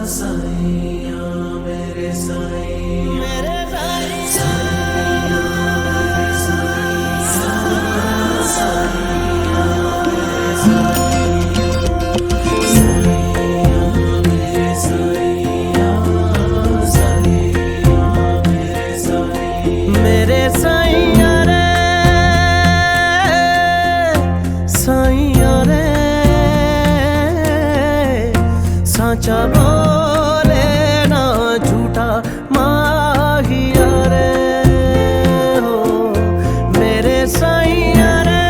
साईया मेरे साईं, मेरे साईं, साईया मेरे साईं, साईया मेरे साईं, साईया मेरे साईं, मेरे साईया रे, साईया रे, साचा बोले ना झूठा माहिया रे हो, मेरे साईया रे,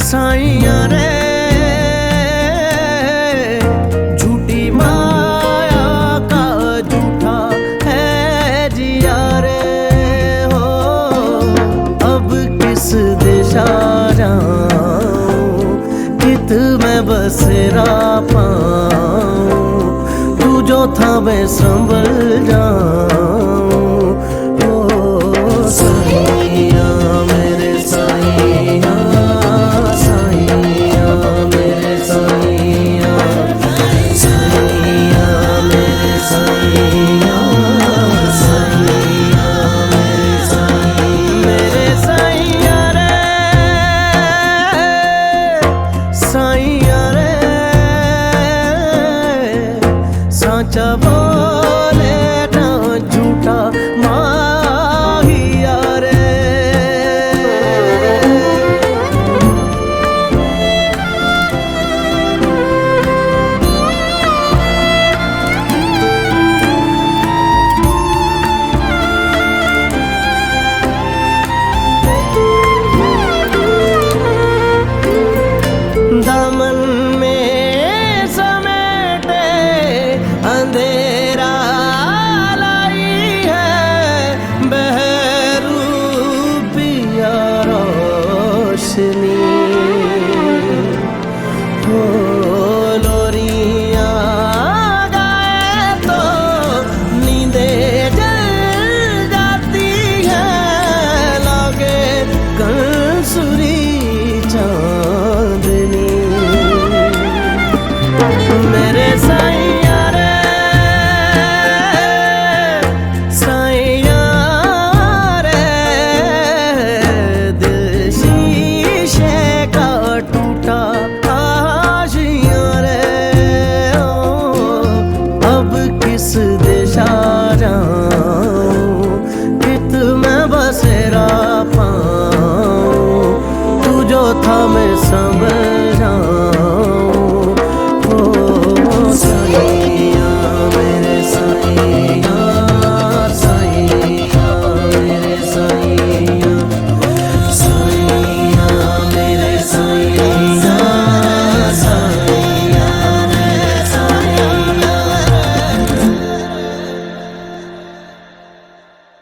साईया रे, झूठी माया का झूठा है जिया रे हो। अब किस दिशा जाऊं, कित में बसेरा पाऊं, तू जो था मैं संभल जाऊं। ओ साईया मेरे साईया, साईया मेरे साईया, साईया मेरे साईया, साईया मेरे साईं, मेरे साईया रे, साईया रे, साचा